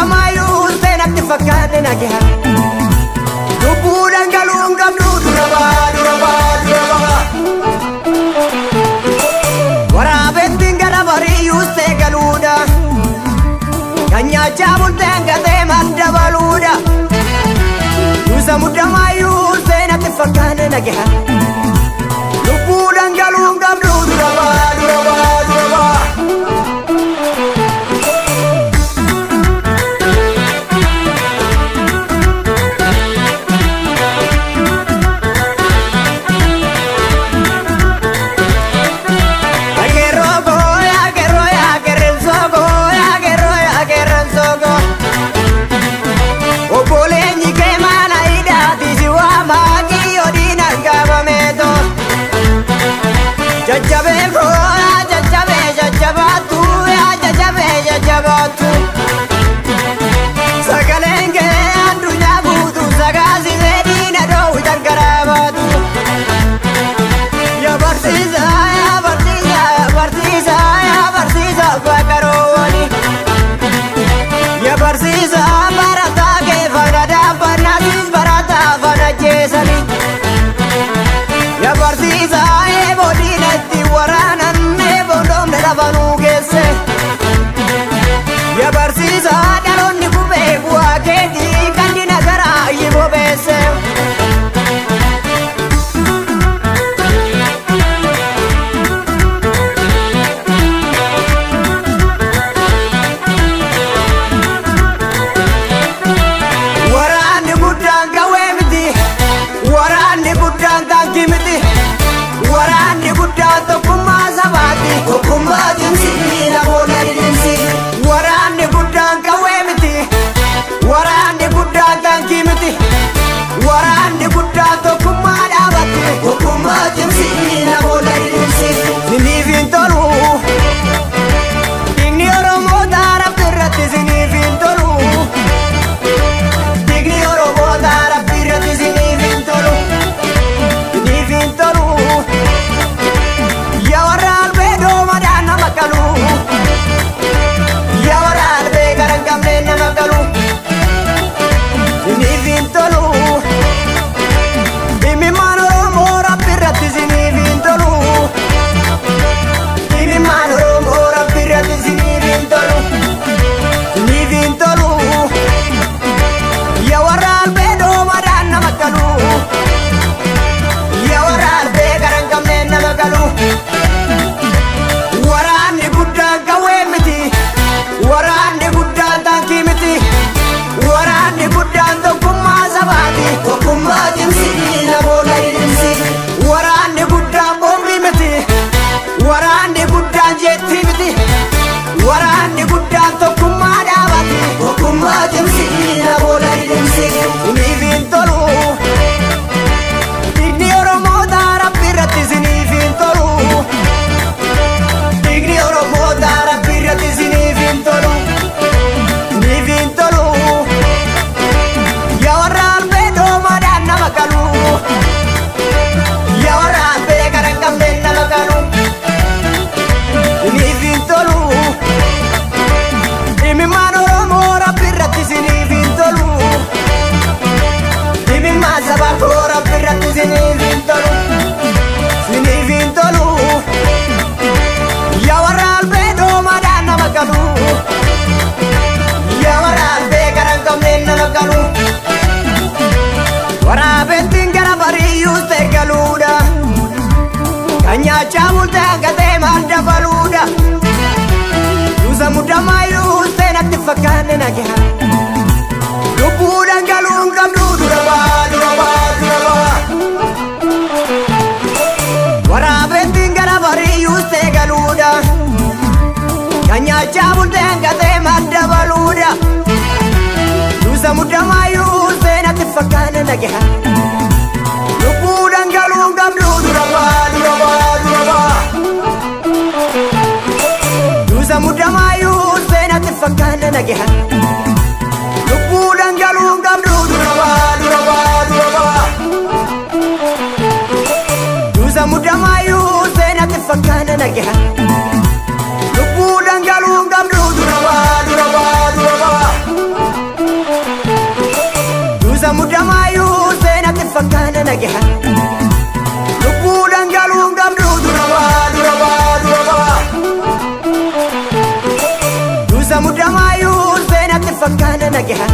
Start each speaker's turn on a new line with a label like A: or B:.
A: mudamayu senatti fakkaate nagaa lubbuudhaan galuun qabdu duraba waraabettiin gara bariyyuu see galuudha kan nyaachaa bulteen gatee madda baluudha yuusa mudamayu senatti fakkaate nagaa lubbuudhaan galuun qabdu duraba jajjabatu sagaleen kee addunyaa guutuu sagaasisee diina dhoowwi gargaraabatu yaa barsiisa bakaroowwani yaa barsiisa barataa kee fana daabbannaatis barataa fana jeesani yaa barsiisa eeboo diina itti waraanan eeboo dhoomne lafanuu geesse ya barsiisa dhaloonni kubee bu'aa keetii kan dina garaa yiboo beesse waraanni guddaan gawee miti waraanni guddaan taankii miti waraanni guddaan tokkummaa sabaati tokkummaa jimsii namoonni dhidhimsi waraanni guddaan qawwee miti waraanni guddaan taankii miti waraanni guddaan tokkummaa dhaabatti tokkummaa jimsii namoonni dhidhimsi siniif hin tolu dhiigni Oromoo Rabbi irratti siniif hin tolu dhiigni Oromoo Rabbi irratti siniif hin tolu siniif hin tolu yaa warra albeedoo madaan nama qalu yaa warra albee garan qabnee nama qalu siniif hin tolu dhimmimaan Oromoo Rabbi irratti siniif hin tolu dhimmimaan Oromoo Rabbi irratti siniif hin tolu siniif hin tolu yaa warra albeedoo madaan nama qalu yaa warra albee garan qabnee nama qalu waraanni guddaan qawwee miti waraanni guddaan taankii miti waraanni guddaan tokkummaa sabaati tokkummaa jimsii namoonni dhidhimsi waraanni guddaan boombii miti waraanni guddaan jeettii miti waraanni guddaan tokkummaa dhaabati tokkummaa jimsii namoonni dhidhimsi siniif hin tolu dhiigni Oromoo Rabbi irratti siniif hin tolu dhiigni Oromoo Rabbi irratti siniif hin tolu siniif hin tolu yaa warra albeedoo madaan nama qalu yaa warra albee garan qabneen nama qalu siniif hin tolu dhimmimaan Oromoo Rabbi irratti siniif hin tolu dhimmimaan saba koo Rabbi irratti siniif hin tolu siniif hin tolu yaa warra albeedoo madaan nama qalu yaa warra albee garan qabneen nama qalu waraabettiin gara bariyyuu see galuudha kan nyaachaa bulteen gatee madda baluudha yuusa mudamayu senatti fakkaate nagaa lubbuudhaan galuun qabdu duraba waraabettiin gara bariyyuu see galuudha kan nyaachaa bulteen gatee madda baluudha yuusa mudamayu senatti fakkaate nagaa lubbuudhaan galuun qabdu duraba yuusa mudamayu senatti fakkaate nagaa lubbuudhaan galuun qabdu duraba yuusa mudamayu senatti fakkaate nagaa lubbuudhaan galuun qabdu duraba nagaha lubbuudhaan galuun qabdu duraba duusa muddamaayyuu seenatti fakkaana nagaha